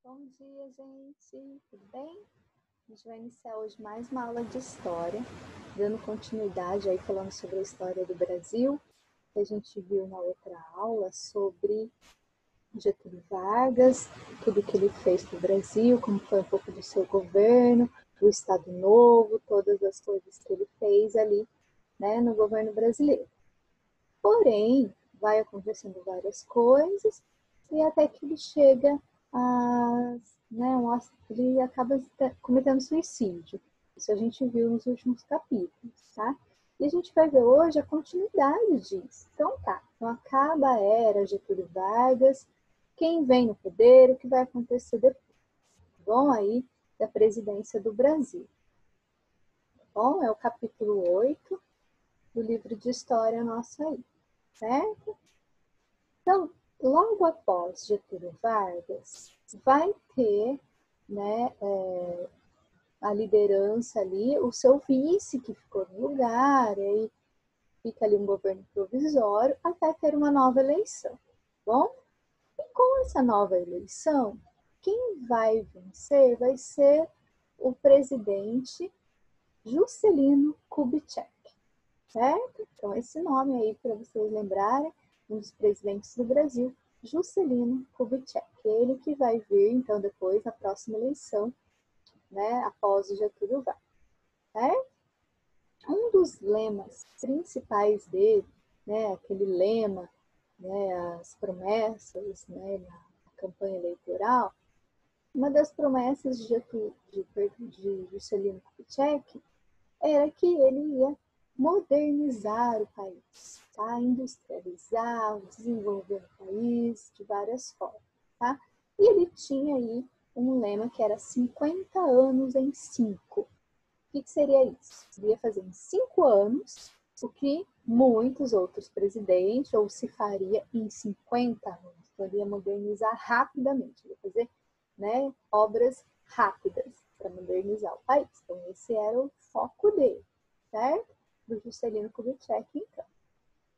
Bom dia, gente. Tudo bem? A gente vai iniciar hoje mais uma aula de história, dando continuidade aí falando sobre a história do Brasil, que a gente viu na outra aula sobre Getúlio Vargas, tudo que ele fez para o Brasil, como foi um pouco do seu governo, o Estado Novo, todas as coisas que ele fez ali, né, no governo brasileiro. Porém, vai acontecendo várias coisas e até que ele chega a, ele acaba cometendo suicídio. Isso a gente viu nos últimos capítulos, tá? E a gente vai ver hoje a continuidade disso. Então acaba a era Getúlio Vargas, quem vem no poder, o que vai acontecer depois, tá bom? Aí, da presidência do Brasil. Tá bom? É o capítulo 8 do livro de história nosso aí, certo? Então, logo após Getúlio Vargas, vai ter, né, a liderança ali, o seu vice que ficou no lugar, e aí fica ali um governo provisório até ter uma nova eleição, bom? E com essa nova eleição, quem vai vencer vai ser o presidente Juscelino Kubitschek, certo? Então, esse nome aí para vocês lembrarem, um dos presidentes do Brasil, Juscelino Kubitschek. Ele que vai vir, então, depois, na próxima eleição, né, após o Getúlio Vargas. Certo? Um dos lemas principais dele, né, aquele lema, né, as promessas, né, na campanha eleitoral, uma das promessas de Juscelino Kubitschek era que ele ia modernizar o país, tá? Industrializar, desenvolver o país de várias formas, tá? E ele tinha aí um lema que era 50 anos em 5. O que seria isso? Ele ia fazer em 5 anos o que muitos outros presidentes, ou se faria em 50 anos. Então, ele ia modernizar rapidamente, ele ia fazer, né, obras rápidas para modernizar o país. Então, esse era o foco dele, certo? Do Juscelino Kubitschek, então,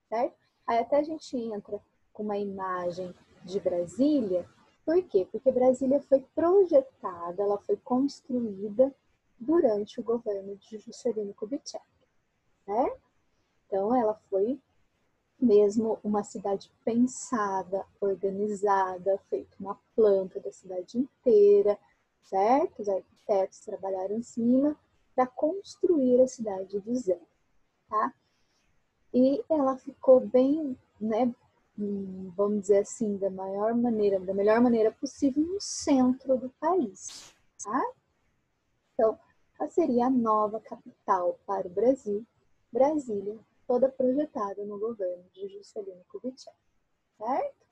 certo? Aí até a gente entra com uma imagem de Brasília. Por quê? Porque Brasília foi projetada, ela foi construída durante o governo de Juscelino Kubitschek, certo? Então, ela foi mesmo uma cidade pensada, organizada, feita uma planta da cidade inteira, certo? Os arquitetos trabalharam em cima para construir a cidade do zero, tá? E ela ficou bem, né, vamos dizer assim, da melhor maneira possível no centro do país, tá? Então, ela seria a nova capital para o Brasil, Brasília, toda projetada no governo de Juscelino Kubitschek, certo?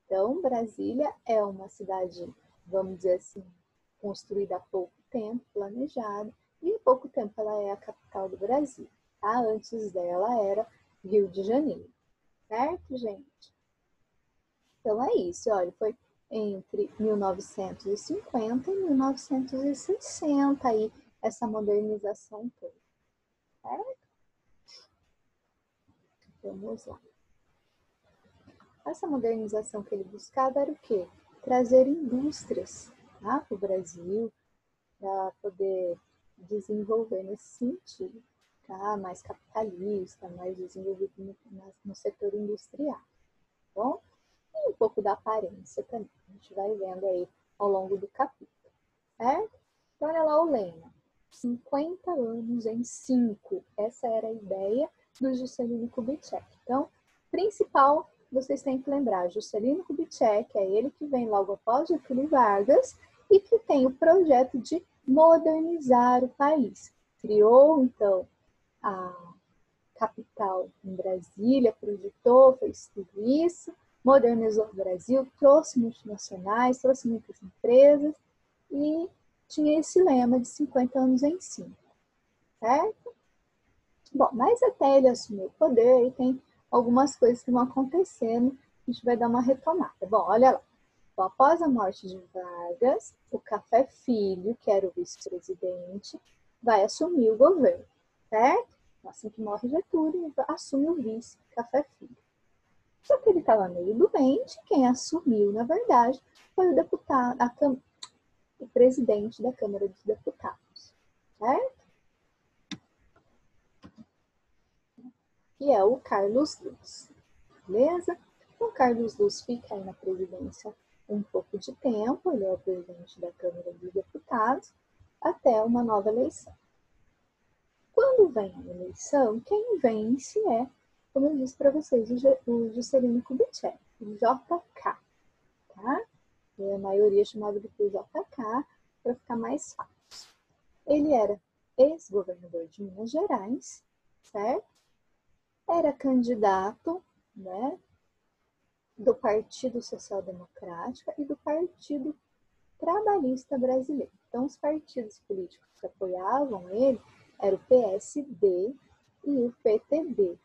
Então, Brasília é uma cidade, vamos dizer assim, construída há pouco tempo, planejada, e há pouco tempo ela é a capital do Brasil, tá? Antes dela era Rio de Janeiro, certo, gente? Então é isso, olha, foi entre 1950 e 1960 aí, essa modernização toda, certo? Vamos lá. Essa modernização que ele buscava era o quê? Trazer indústrias, tá, para o Brasil, para poder desenvolver nesse sentido, tá? Mais capitalista, mais desenvolvido no setor industrial, tá bom? E um pouco da aparência também, a gente vai vendo aí ao longo do capítulo, certo? Então, olha lá o lema, 50 anos em 5, essa era a ideia do Juscelino Kubitschek. Então, principal, vocês têm que lembrar, Juscelino Kubitschek é ele que vem logo após Getúlio Vargas e que tem o projeto de modernizar o país. Criou, então, a capital em Brasília, projetou, fez tudo isso, modernizou o Brasil, trouxe multinacionais, trouxe muitas empresas e tinha esse lema de 50 anos em 5, certo? Bom, mas até ele assumir o poder, e tem algumas coisas que vão acontecendo, a gente vai dar uma retomada. Bom, olha lá. Bom, após a morte de Vargas, o Café Filho, que era o vice-presidente, vai assumir o governo, certo? Assim que morre Getúlio, assume o vice, Café Filho. Só que ele estava meio doente, quem assumiu, na verdade, foi o deputado, o presidente da Câmara dos Deputados, certo? Que é o Carlos Luz, beleza? Então, o Carlos Luz fica aí na presidência um pouco de tempo, ele é o presidente da Câmara dos Deputados, até uma nova eleição. Quando vem a eleição, quem vence é, como eu disse para vocês, o Juscelino Kubitschek, o JK, tá? A maioria chamava de JK, para ficar mais fácil. Ele era ex-governador de Minas Gerais, certo? Era candidato, né, do Partido Social Democrático e do Partido Trabalhista Brasileiro. Então, os partidos políticos que apoiavam ele eram o PSD e o PTB.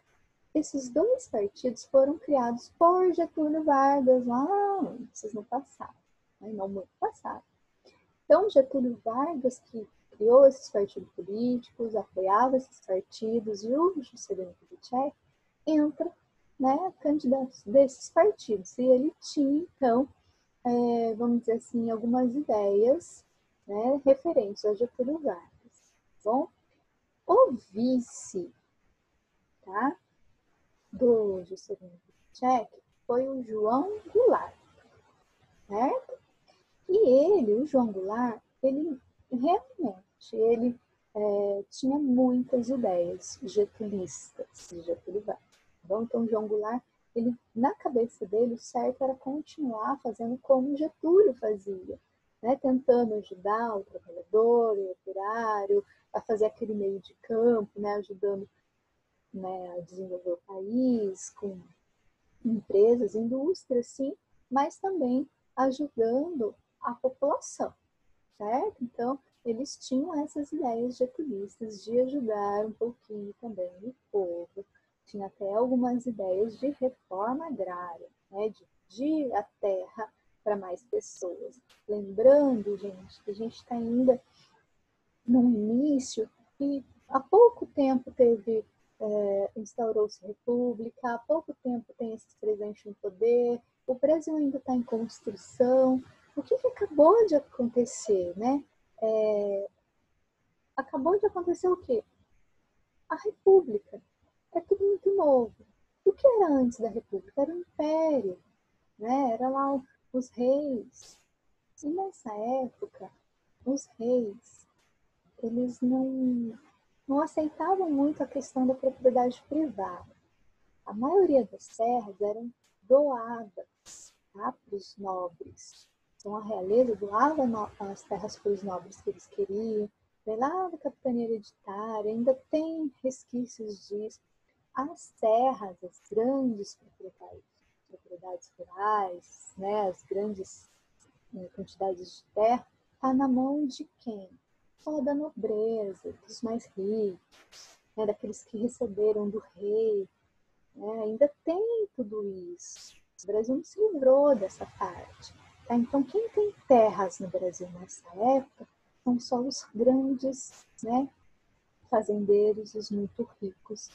Esses dois partidos foram criados por Getúlio Vargas lá antes, no passado, né? Não muito passado. Então, Getúlio Vargas, que criou esses partidos políticos, apoiava esses partidos, e o Juscelino Kubitschek entra, né, candidato desses partidos. E ele tinha, então, vamos dizer assim, algumas ideias, né, referentes a Getúlio Vargas. Bom, o vice, tá, do Juscelino Kubitschek foi o João Goulart, certo? E ele, o João Goulart, ele realmente, ele tinha muitas ideias getulistas de Getúlio Vargas. Bom, então, o João Goulart, ele, na cabeça dele, o certo era continuar fazendo como Getúlio fazia, né? Tentando ajudar o trabalhador, o operário, a fazer aquele meio de campo, né? Ajudando, né, a desenvolver o país com empresas, indústrias, sim, mas também ajudando a população, certo? Então, eles tinham essas ideias getulistas de ajudar um pouquinho também o povo. Tinha até algumas ideias de reforma agrária, né? De dividir a terra para mais pessoas. Lembrando, gente, que a gente está ainda no início e há pouco tempo instaurou-se república, há pouco tempo tem esses presidentes no poder, o Brasil ainda está em construção. O que acabou de acontecer, né? Acabou de acontecer o quê? A república. É tudo muito novo. O que era antes da república? Era o império, né? Era lá os reis. E nessa época, os reis, eles não aceitavam muito a questão da propriedade privada. A maioria das terras eram doadas, tá, para os nobres. Então, a realeza doava as terras para os nobres que eles queriam. Lá da capitania hereditária, ainda tem resquícios disso. As terras, as grandes propriedades rurais, né, as grandes quantidades de terra, está na mão de quem? Só da nobreza, dos mais ricos, né, daqueles que receberam do rei. Né? Ainda tem tudo isso. O Brasil não se livrou dessa parte. Tá? Então, quem tem terras no Brasil nessa época são só os grandes, né, fazendeiros, os muito ricos.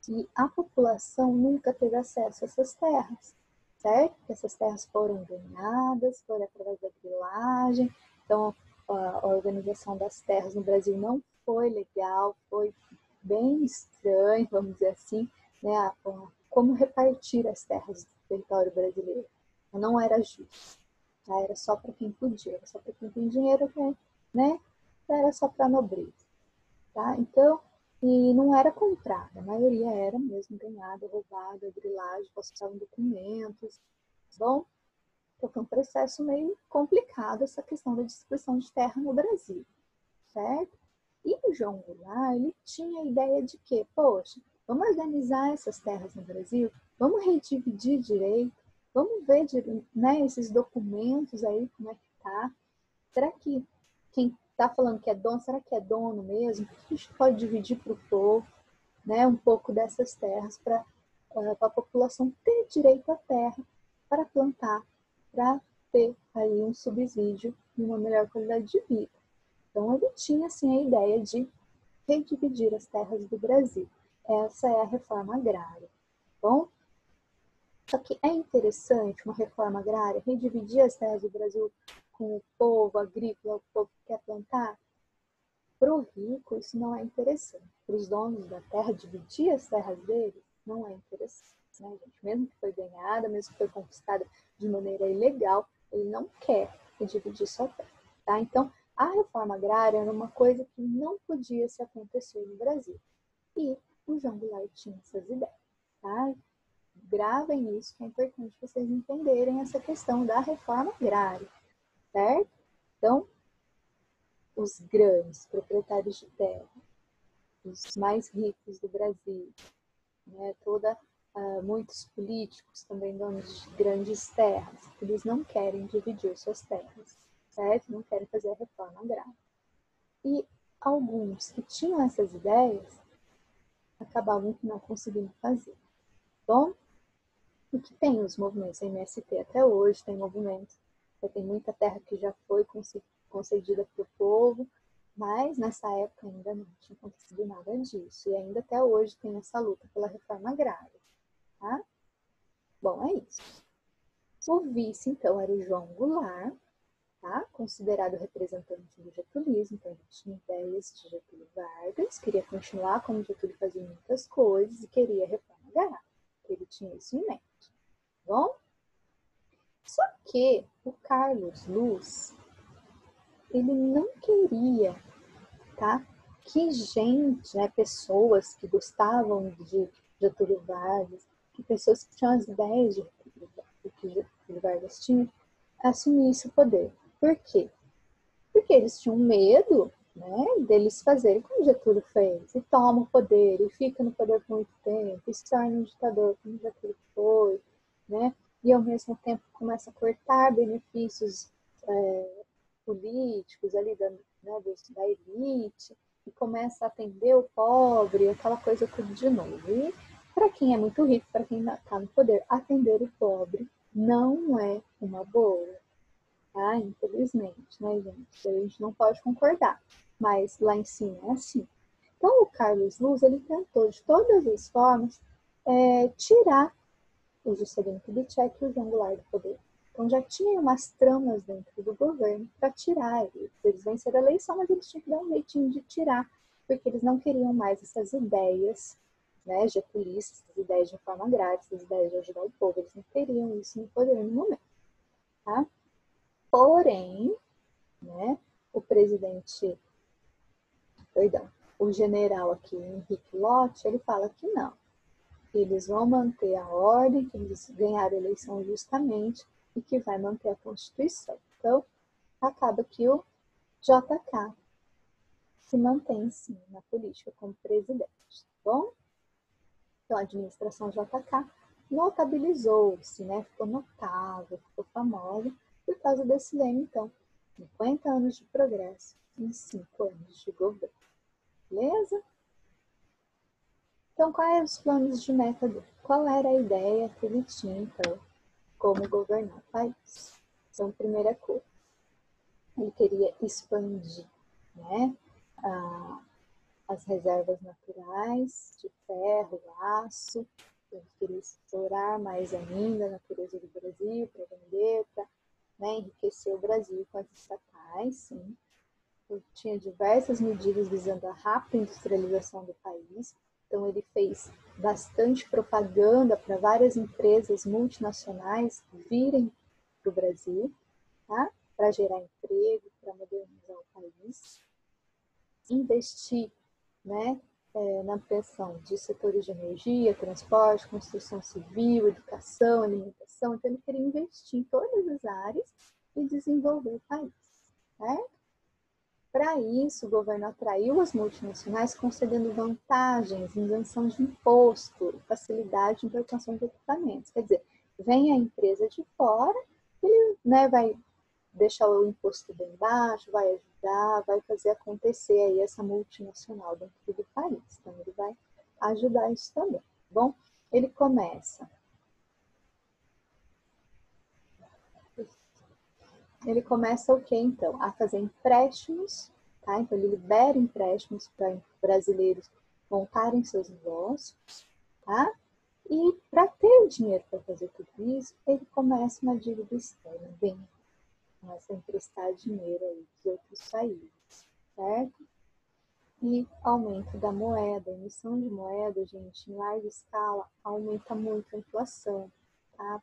E a população nunca teve acesso a essas terras, certo? Essas terras foram ganhadas, foram através da grilagem. Então, a organização das terras no Brasil não foi legal, foi bem estranho, vamos dizer assim, né? Como repartir as terras do território brasileiro. Não era justo, tá? Era só para quem podia, era só para quem tem dinheiro, né? Era só para a nobreza. Tá? Então, e não era comprada, a maioria era mesmo ganhada, roubada, grilagem, falsificavam documentos. Bom, então foi um processo meio complicado essa questão da distribuição de terra no Brasil, certo? E o João Goulart, ele tinha a ideia de que, poxa, vamos organizar essas terras no Brasil, vamos redividir direito, vamos ver, né, esses documentos aí, como é que tá. Será que quem está falando que é dono, será que é dono mesmo? A gente pode dividir para o povo, né, um pouco dessas terras para a população ter direito à terra para plantar, para ter aí um subsídio e uma melhor qualidade de vida. Então, ele tinha, assim, a ideia de redividir as terras do Brasil. Essa é a reforma agrária. Bom, Só que é interessante uma reforma agrária redividir as terras do Brasil com o povo agrícola, o povo que quer plantar. Para o rico, isso não é interessante. Para os donos da terra, dividir as terras deles não é interessante, né, gente? Mesmo que foi ganhada, mesmo que foi conquistada de maneira ilegal, ele não quer dividir sua terra, tá? Então, a reforma agrária era uma coisa que não podia se acontecer no Brasil. E o João Goulart tinha essas ideias, tá? Gravem isso, que é importante vocês entenderem essa questão da reforma agrária, certo? Então, os grandes proprietários de terra, os mais ricos do Brasil, né, muitos políticos também donos de grandes terras, eles não querem dividir suas terras, certo? Não querem fazer a reforma agrária. E alguns que tinham essas ideias acabavam não conseguindo fazer. Bom, e que tem os movimentos MST até hoje, tem movimentos, tem muita terra que já foi concedida para o povo, mas nessa época ainda não tinha acontecido nada disso. E ainda até hoje tem essa luta pela reforma agrária. Tá? Bom, é isso. O vice, então, era o João Goulart, tá? Considerado representante do getulismo, então ele tinha ideias de Getúlio Vargas, queria continuar como Getúlio fazia muitas coisas e queria reforma agrária. Ele tinha isso em mente. Bom? Só que o Carlos Luz, ele não queria, tá? Que gente, né, pessoas que gostavam de Getúlio Vargas, que pessoas que tinham as ideias de que Getúlio Vargas tinha, assumisse o poder. Por quê? Porque eles tinham medo, né, deles fazerem como Getúlio fez, e toma o poder, e fica no poder por muito tempo, e se torna um ditador como Getúlio foi, né, e ao mesmo tempo começa a cortar benefícios políticos ali da elite, e começa a atender o pobre, aquela coisa tudo de novo. E para quem é muito rico, para quem está no poder, atender o pobre não é uma boa, tá? Infelizmente, né, gente? A gente não pode concordar, mas lá em cima é assim. Então, o Carlos Luz, ele tentou de todas as formas tirar o Juscelino Kubitschek e o João Goulart do poder. Então já tinha umas tramas dentro do governo para tirar eles. Eles venceram a eleição, mas eles tinham que dar um jeitinho de tirar, porque eles não queriam mais essas ideias, né, getulistas, essas ideias de reforma agrária, essas ideias de ajudar o povo. Eles não queriam isso no poder no momento. Tá? Porém, né, o presidente, o general aqui, Henrique Lott, ele fala que não. Eles vão manter a ordem, que eles ganharam a eleição justamente e que vai manter a Constituição. Então, acaba que o JK se mantém, sim, na política como presidente. Tá bom? Então, a administração JK notabilizou-se, né? Ficou notável, ficou famosa por causa desse lema, então, 50 anos de progresso em 5 anos de governo. Beleza? Então, quais eram os planos de meta dele? Qual era a ideia que ele tinha, então, como governar o país? Então, primeira coisa, ele queria expandir, né, as reservas naturais de ferro, aço, ele queria explorar mais ainda a natureza do Brasil para vender, para, né, enriquecer o Brasil com as estatais, sim. Ele tinha diversas medidas visando a rápida industrialização do país. Então, ele fez bastante propaganda para várias empresas multinacionais virem para o Brasil, tá? Para gerar emprego, para modernizar o país. Investir, né, na ampliação de setores de energia, transporte, construção civil, educação, alimentação. Então, ele queria investir em todas as áreas e desenvolver o país, certo? Para isso, o governo atraiu as multinacionais concedendo vantagens, isenção de imposto, facilidade de importação de equipamentos. Quer dizer, vem a empresa de fora, ele, né, vai deixar o imposto bem baixo, vai ajudar, vai fazer acontecer aí essa multinacional dentro do país. Então, ele vai ajudar isso também. Bom, ele começa o quê, então? A fazer empréstimos, tá? Então, ele libera empréstimos para brasileiros montarem seus negócios, tá? E para ter dinheiro para fazer tudo isso, ele começa uma dívida externa, começa a emprestar dinheiro aí dos outros países, certo? E aumento da moeda, emissão de moeda, gente, em larga escala, aumenta muito a inflação, tá?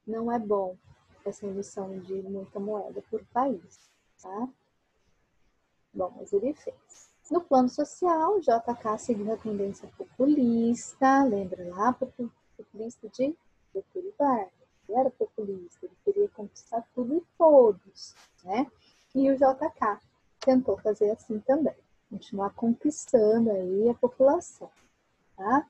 Não é bom essa emissão de muita moeda por país, tá? Bom, mas ele fez. No plano social, o JK seguiu a tendência populista, lembra lá, populista de Getúlio Vargas. Ele era populista, ele queria conquistar tudo e todos, né? E o JK tentou fazer assim também, continuar conquistando aí a população, tá?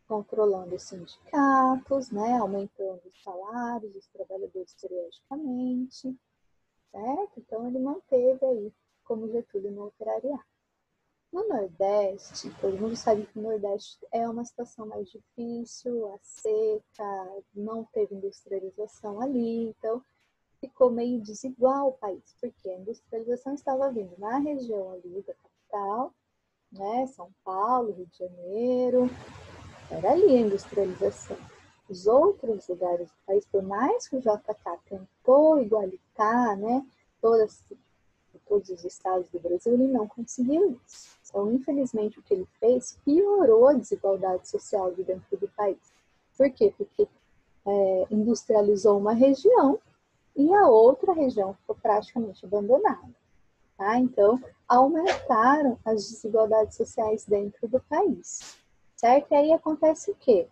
Controlando os sindicatos, né? Aumentando os salários dos trabalhadores periodicamente, certo? Então, ele manteve aí como Getúlio no operariado. No Nordeste, todo mundo sabe que o Nordeste é uma situação mais difícil, a seca, não teve industrialização ali, então ficou meio desigual o país, porque a industrialização estava vindo na região ali da capital, né, São Paulo, Rio de Janeiro, era ali a industrialização. Os outros lugares do país, por mais que o JK tentou igualitar, né, todos os estados do Brasil, ele não conseguiu isso. Então, infelizmente, o que ele fez piorou a desigualdade social de dentro do país. Por quê? Porque industrializou uma região e a outra região ficou praticamente abandonada. Tá? Então, aumentaram as desigualdades sociais dentro do país. Certo? E aí acontece o quê?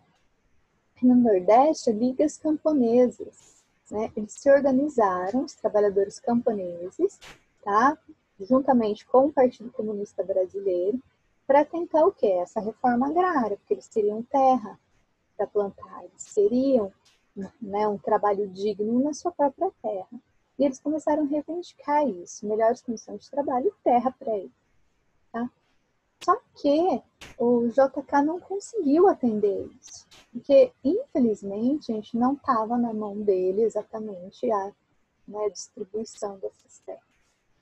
No Nordeste, ligas camponesas, né? Eles se organizaram, os trabalhadores camponeses, tá? Juntamente com o Partido Comunista Brasileiro, para tentar o quê? Essa reforma agrária, porque eles teriam terra para plantar, eles teriam, né, um trabalho digno na sua própria terra. E eles começaram a reivindicar isso, melhores condições de trabalho e terra para eles. Tá? Só que o JK não conseguiu atender isso, porque, infelizmente, a gente não estava na mão dele exatamente a, né, distribuição dessas terras.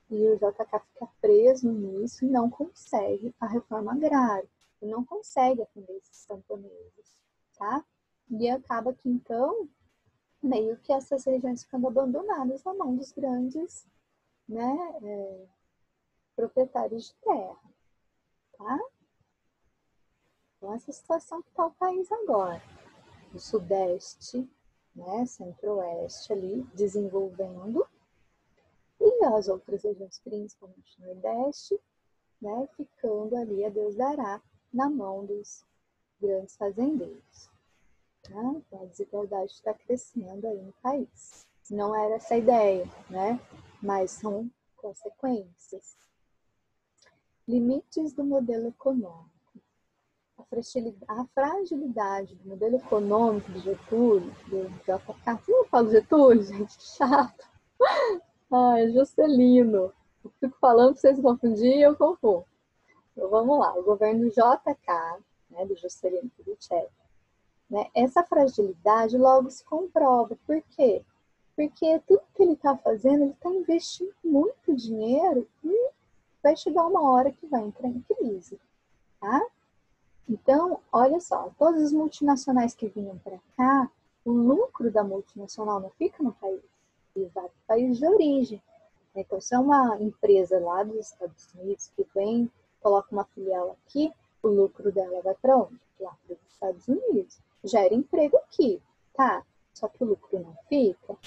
E o JK fica preso nisso e não consegue a reforma agrária, e não consegue atender esses camponeses, tá? E acaba que, então, meio que essas regiões ficando abandonadas na mão dos grandes, né, proprietários de terra, tá? Então, essa situação que está o país agora. O Sudeste, né, Centro-Oeste ali, desenvolvendo, e as outras regiões, principalmente o Nordeste, né, ficando ali, a Deus dará, na mão dos grandes fazendeiros. Né? Então, a desigualdade está crescendo aí no país. Não era essa a ideia, né? Mas são consequências. Limites do modelo econômico. A fragilidade do modelo econômico do Getúlio, do JK, eu não falo Getúlio, gente, chato. Ai, Juscelino. Eu fico falando para vocês confundirem, eu confundo. Então vamos lá, o governo JK, né, do Juscelino Kubitschek, né, essa fragilidade logo se comprova. Por quê? Porque tudo que ele está fazendo, ele está investindo muito dinheiro e vai chegar uma hora que vai entrar em crise, tá? Então, olha só, todas as multinacionais que vinham para cá, o lucro da multinacional não fica no país, ele vai para o país de origem. Então, se é uma empresa lá dos Estados Unidos que vem, coloca uma filial aqui, o lucro dela vai para onde? Lá para os Estados Unidos. Gera emprego aqui, tá? Só que o lucro não fica,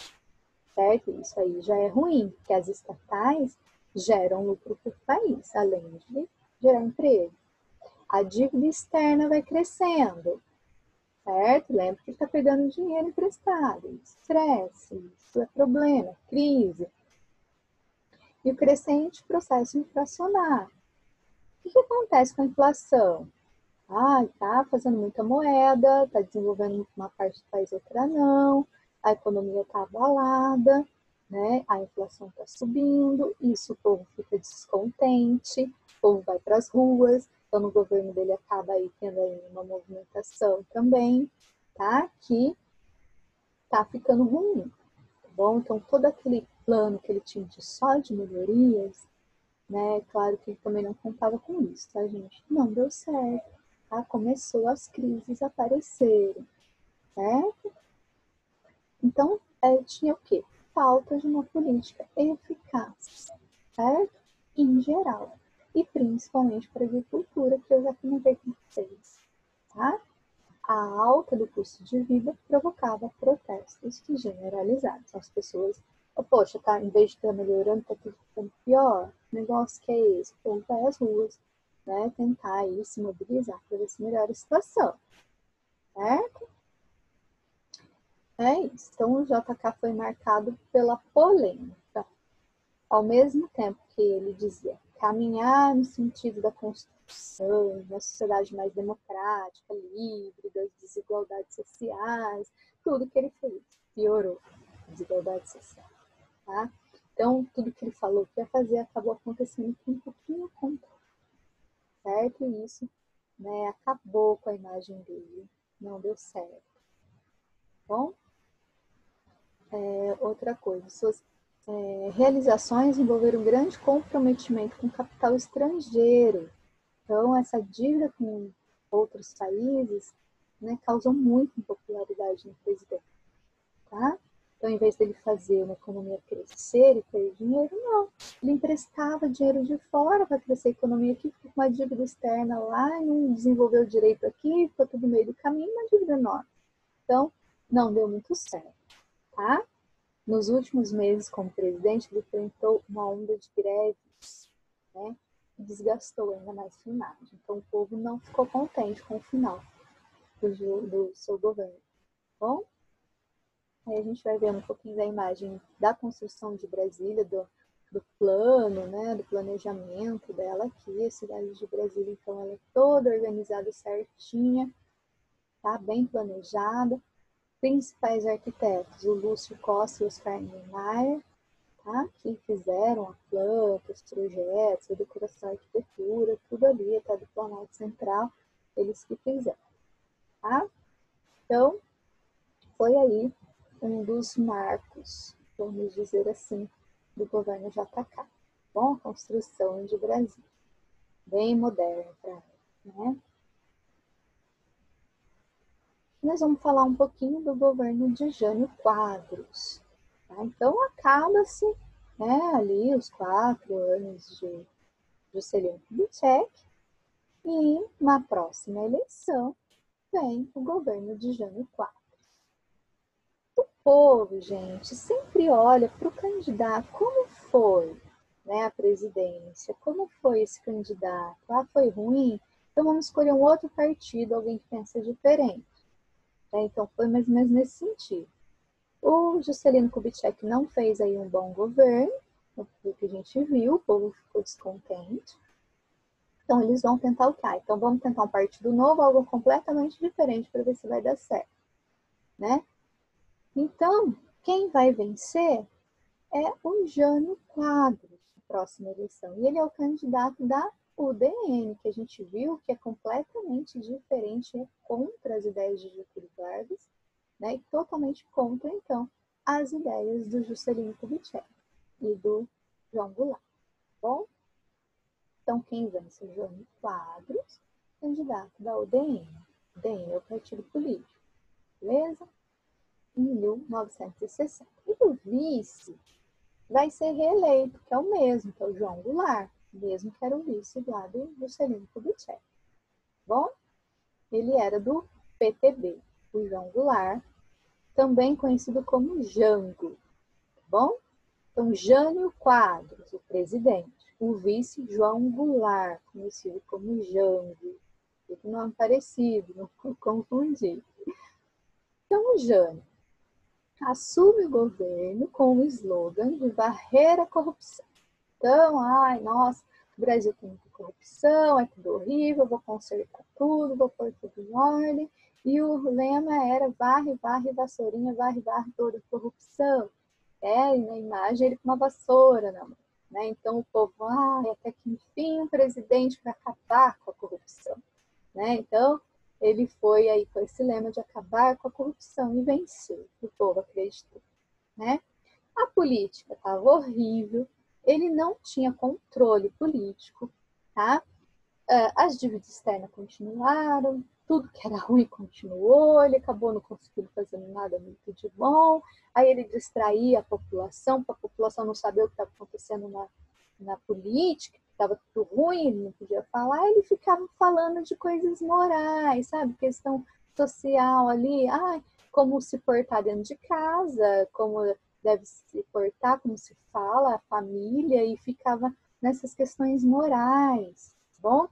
certo? Isso aí já é ruim, porque as estatais geram lucro para o país, além de gerar emprego. A dívida externa vai crescendo, certo? Lembra que está pegando dinheiro emprestado, estresse, isso é problema, crise. E o crescente processo inflacionário. O que acontece com a inflação? Está fazendo muita moeda, está desenvolvendo uma parte do país, outra não, a economia está abalada, né? A inflação está subindo, isso o povo fica descontente, o povo vai para as ruas, então no governo dele acaba aí tendo aí uma movimentação também, tá? Que está ficando ruim, tá bom? Então todo aquele plano que ele tinha só de melhorias, né? Claro que ele também não contava com isso, tá, gente? Não deu certo, tá? Começou as crises a aparecerem, certo? Então, tinha o quê? Falta de uma política eficaz, certo? Em geral. E principalmente para a agricultura, que eu já comentei com vocês, tá? A alta do custo de vida provocava protestos generalizados. As pessoas, poxa, tá, em vez de estar melhorando, tá tudo ficando pior. Que negócio que é esse? O povo vai às ruas, né, tentar aí se mobilizar para ver se melhora a situação, certo? É isso. Então, o JK foi marcado pela polêmica. Ao mesmo tempo que ele dizia caminhar no sentido da construção, de uma sociedade mais democrática, livre das desigualdades sociais, tudo que ele fez piorou a desigualdade social. Tá? Então, tudo que ele falou que ia fazer acabou acontecendo com um pouquinho contrário, certo? E isso, né, acabou com a imagem dele, não deu certo. Bom, outra coisa, suas realizações envolveram um grande comprometimento com capital estrangeiro. Então, essa dívida com outros países, né, causou muita impopularidade no presidente. Tá? Então, em vez dele fazer uma economia crescer e ter dinheiro, não. Ele emprestava dinheiro de fora para crescer a economia aqui, ficou com uma dívida externa lá, e não desenvolveu direito aqui, ficou tudo no meio do caminho, uma dívida enorme. Então, não deu muito certo. Tá? Nos últimos meses, como presidente, ele enfrentou uma onda de greves, né, que desgastou ainda mais sua imagem. Então, o povo não ficou contente com o final do seu governo. Bom, aí a gente vai ver um pouquinho da imagem da construção de Brasília, do plano, né, do planejamento dela aqui. A cidade de Brasília, então, ela é toda organizada certinha, tá bem planejada. Principais arquitetos, o Lúcio Costa e o Oscar Niemeyer, tá? Que fizeram a planta, os projetos, a decoração, a arquitetura, tudo ali, até do Planalto Central, eles que fizeram. Tá? Então, foi aí um dos marcos, vamos dizer assim, do governo JK. Bom, construção de Brasília, bem moderna para ela, né? Nós vamos falar um pouquinho do governo de Jânio Quadros. Tá? Então, acaba-se, né, ali os 4 anos de Juscelino Kubitschek e na próxima eleição vem o governo de Jânio Quadros. O povo, gente, sempre olha para o candidato, como foi, né, a presidência, como foi esse candidato, foi ruim, então vamos escolher um outro partido, alguém que pensa diferente. Então foi mais ou menos nesse sentido. O Juscelino Kubitschek não fez aí um bom governo, o que a gente viu, o povo ficou descontente. Então eles vão tentar o quê? Então vamos tentar um partido novo, algo completamente diferente para ver se vai dar certo, né? Então, quem vai vencer é o Jânio Quadros na próxima eleição. E ele é o candidato da UDN, que a gente viu que é completamente diferente, é contra as ideias de Getúlio Vargas, né? E totalmente contra, então, as ideias do Juscelino Kubitschek e do João Goulart. Bom, então quem vence? O Jânio Quadros, candidato da UDN. UDN é o partido político, beleza? Em 1960. E o vice vai ser reeleito, que é o mesmo, que é o João Goulart, mesmo que era o vice lá do Juscelino Kubitschek. Bom, ele era do PTB, o João Goulart, também conhecido como Jango, tá bom? Então, Jânio Quadros, o presidente, o vice João Goulart, conhecido como Jango, que nome parecido, não confundir. Então, o Jânio assume o governo com o slogan de varrer a corrupção. Então, ai, nossa, o Brasil tem muita corrupção, é tudo horrível, vou consertar tudo, vou pôr tudo em ordem. E o lema era varre, varre, vassourinha, varre, varre toda a corrupção. E na imagem ele com uma vassoura na mão. Né? Então o povo, até que enfim um presidente para acabar com a corrupção. Né? Então ele foi aí com esse lema de acabar com a corrupção e venceu. O povo acreditou. Né? A política estava horrível, ele não tinha controle político, tá? As dívidas externas continuaram, tudo que era ruim continuou, ele acabou não conseguindo fazer nada muito de bom, aí ele distraía a população, para a população não saber o que estava acontecendo na política, que estava tudo ruim, ele não podia falar, ele ficava falando de coisas morais, sabe? Questão social ali, como se portar dentro de casa, como deve se portar, como se fala, a família, e ficava nessas questões morais, bom?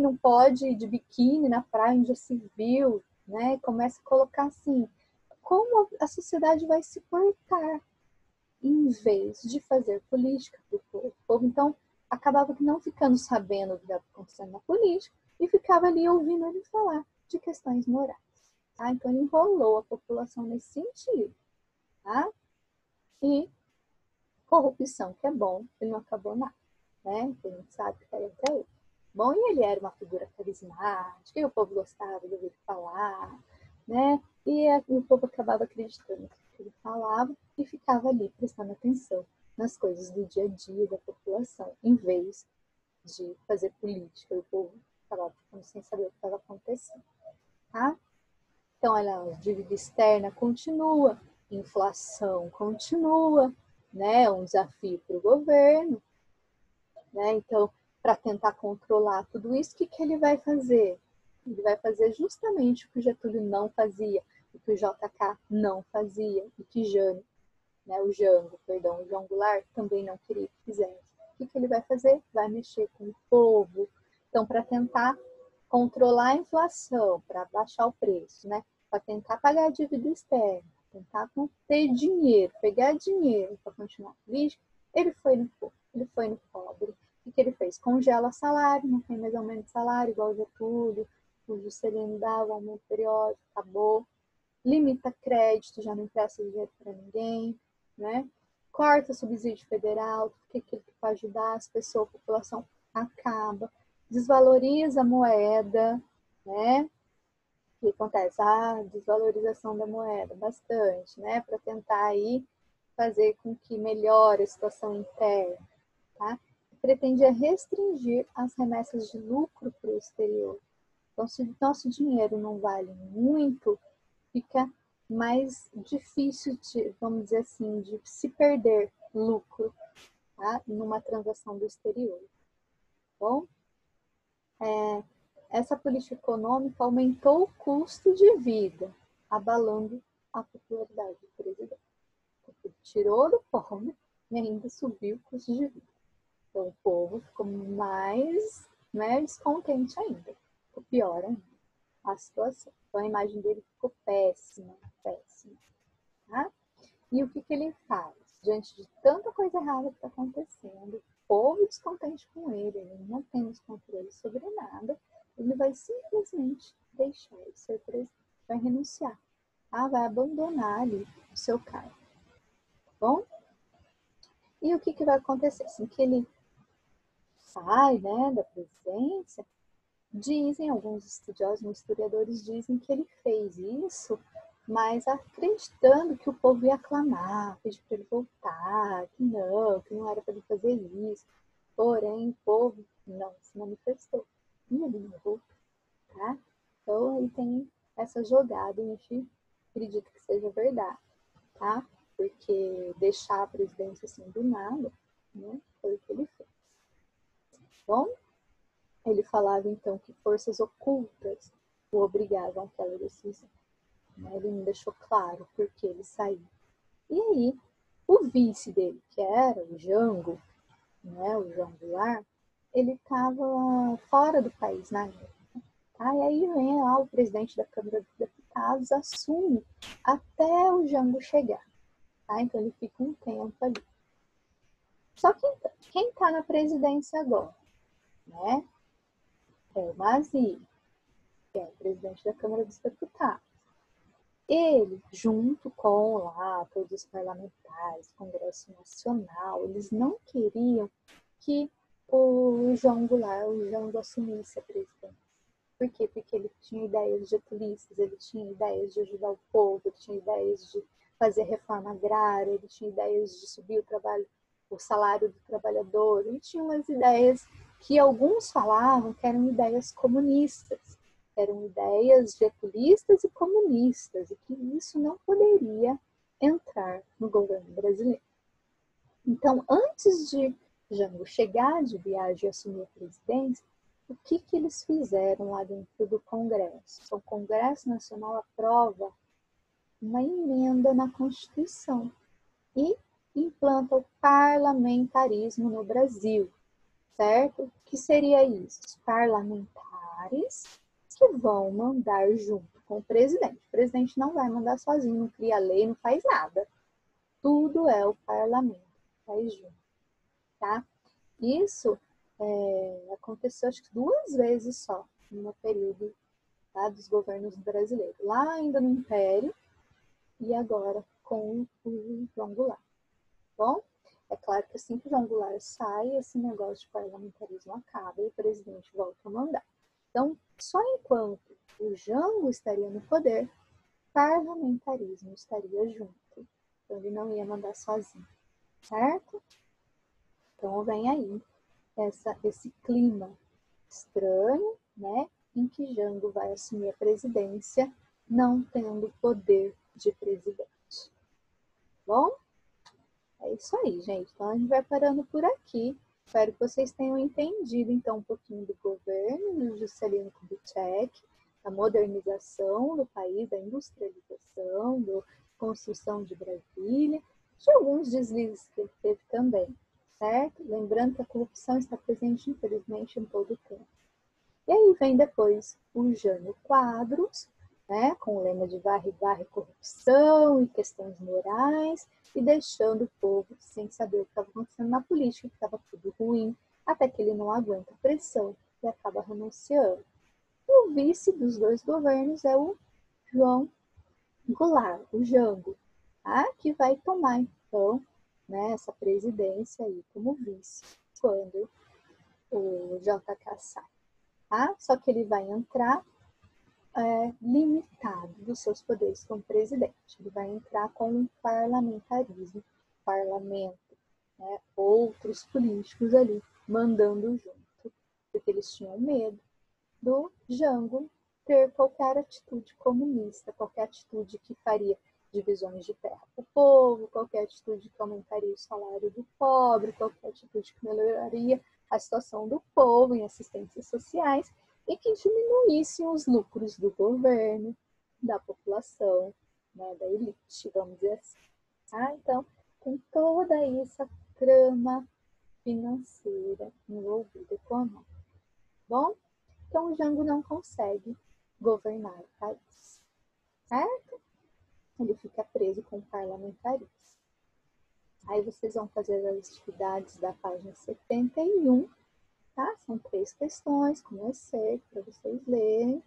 Não pode ir de biquíni na praia onde já se viu, né? Começa a colocar assim, como a sociedade vai se portar, em vez de fazer política para o povo. O povo, então, acabava que não ficando sabendo o que estava acontecendo na política e ficava ali ouvindo ele falar de questões morais. Tá? Então, ele enrolou a população nesse sentido. Tá? E corrupção, que é bom, ele não acabou nada. Né? A gente sabe que está aí até hoje. Bom, e ele era uma figura carismática, e o povo gostava de ouvir ele falar, né? E o povo acabava acreditando no que ele falava e ficava ali prestando atenção nas coisas do dia a dia da população, em vez de fazer política. O povo acabava ficando sem saber o que estava acontecendo, tá? Então, olha, a dívida externa continua, inflação continua, né? Um desafio para o governo, né? Então, para tentar controlar tudo isso, o que ele vai fazer? Ele vai fazer justamente o que o Getúlio não fazia, o que o JK não fazia, e que o João Goulart também não queria que fizesse. O que ele vai fazer? Vai mexer com o povo. Então, para tentar controlar a inflação, para baixar o preço, né? Para tentar pagar a dívida externa, tentar ter dinheiro, pegar dinheiro para continuar a política, ele foi no povo, ele foi no pobre. O que ele fez? Congela salário, não tem mais aumento de salário, igual o Getúlio, o Juscelino dava aumento periódico, acabou. Limita crédito, já não empresta dinheiro para ninguém, né? Corta subsídio federal, porque aquilo que pode ajudar as pessoas, a população acaba. Desvaloriza a moeda, né? O que acontece? Desvalorização da moeda, bastante, né? Para tentar aí fazer com que melhore a situação interna, tá? Pretendia restringir as remessas de lucro para o exterior. Então, se nosso dinheiro não vale muito, fica mais difícil de, vamos dizer assim, de se perder lucro, tá? Numa transação do exterior. Bom, essa política econômica aumentou o custo de vida, abalando a popularidade do presidente. Porque tirou do povo e ainda subiu o custo de vida. Então, o povo ficou mais, né, descontente ainda. Ficou pior ainda a situação. Então, a imagem dele ficou péssima, péssima. Tá? E o que ele faz? Diante de tanta coisa errada que está acontecendo, o povo descontente com ele não tem mais controle sobre nada, ele vai simplesmente deixar de ser presidente, vai renunciar, tá? Vai abandonar ali o seu cargo. Tá bom? E o que vai acontecer? Assim que ele sai, né, da presidência, dizem, alguns estudiosos, historiadores dizem que ele fez isso, mas acreditando que o povo ia aclamar, pedir para ele voltar, que não era para ele fazer isso. Porém, o povo não se manifestou. E ele não voltou, tá? Então, aí tem essa jogada, a gente acredita que seja verdade, tá? Porque deixar a presidência assim do nada, né, foi o que ele fez. Bom, ele falava, então, que forças ocultas o obrigavam àquela decisão. Ele não deixou claro por que ele saiu. E aí, o vice dele, que era o Jango, né, o João Goulart, ele estava fora do país na época. Tá? E aí vem lá o presidente da Câmara dos Deputados, assume até o Jango chegar. Tá? Então ele fica um tempo ali. Só que quem está na presidência agora? Né? É o Mazi, que é o presidente da Câmara dos Deputados. Ele, junto com lá todos os parlamentares, Congresso Nacional, eles não queriam que o João Goulart, o Jango, assumisse a presidência. Por quê? Porque ele tinha ideias getulistas, ele tinha ideias de ajudar o povo, ele tinha ideias de fazer reforma agrária, ele tinha ideias de subir o trabalho o salário do trabalhador. Ele tinha umas ideias que alguns falavam que eram ideias comunistas, eram ideias getulistas e comunistas, e que isso não poderia entrar no governo brasileiro. Então, antes de Jango chegar de viagem e assumir a presidência, o que eles fizeram lá dentro do Congresso? Então, o Congresso Nacional aprova uma emenda na Constituição e implanta o parlamentarismo no Brasil, certo? O que seria isso? Os parlamentares que vão mandar junto com o presidente. O presidente não vai mandar sozinho, não cria lei, não faz nada. Tudo é o parlamento que faz junto, tá? Isso aconteceu acho que 2 vezes só no período, tá, dos governos brasileiros. Lá ainda no Império e agora com o João Goulart. Bom, é claro que assim que o João Goulart sai, esse negócio de parlamentarismo acaba e o presidente volta a mandar. Então, só enquanto o Jango estaria no poder, parlamentarismo estaria junto. Então, ele não ia mandar sozinho, certo? Então, vem aí esse clima estranho, né, em que Jango vai assumir a presidência, não tendo poder de presidente. Bom, é isso aí, gente. Então, a gente vai parando por aqui. Espero que vocês tenham entendido, então, um pouquinho do governo do Juscelino Kubitschek, da modernização do país, da industrialização, da construção de Brasília, de alguns deslizes que ele teve também, certo? Lembrando que a corrupção está presente, infelizmente, em todo o tempo. E aí vem depois o Jânio Quadros, né, com o lema de varre, varre, corrupção e questões morais, e deixando o povo sem saber o que estava acontecendo na política, que estava tudo ruim, até que ele não aguenta a pressão e acaba renunciando. E o vice dos 2 governos é o João Goulart, o Jango, tá? Que vai tomar, então, né, essa presidência aí como vice, quando o JK sai. Tá? Só que ele vai entrar limitado dos seus poderes como presidente. Ele vai entrar com um parlamentarismo, parlamento, né? Outros políticos ali mandando junto, porque eles tinham medo do Jango ter qualquer atitude comunista, qualquer atitude que faria divisões de terra para o povo, qualquer atitude que aumentaria o salário do pobre, qualquer atitude que melhoraria a situação do povo em assistências sociais e que diminuíssem os lucros do governo, da população, né, da elite, vamos dizer assim. Tá? Então, tem toda essa trama financeira envolvida com a mão. Bom, então o Jango não consegue governar o país, certo? Ele fica preso com o parlamentarismo. Aí vocês vão fazer as atividades da página 71, tá? São 3 questões, como eu sei, para vocês lerem.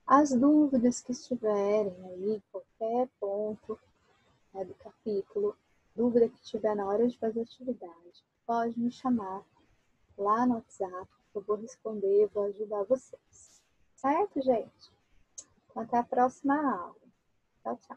As dúvidas que estiverem aí, qualquer ponto, né, do capítulo, dúvida que tiver na hora de fazer a atividade, pode me chamar lá no WhatsApp, eu vou responder, vou ajudar vocês. Certo, gente? Então, até a próxima aula. Tchau, tchau.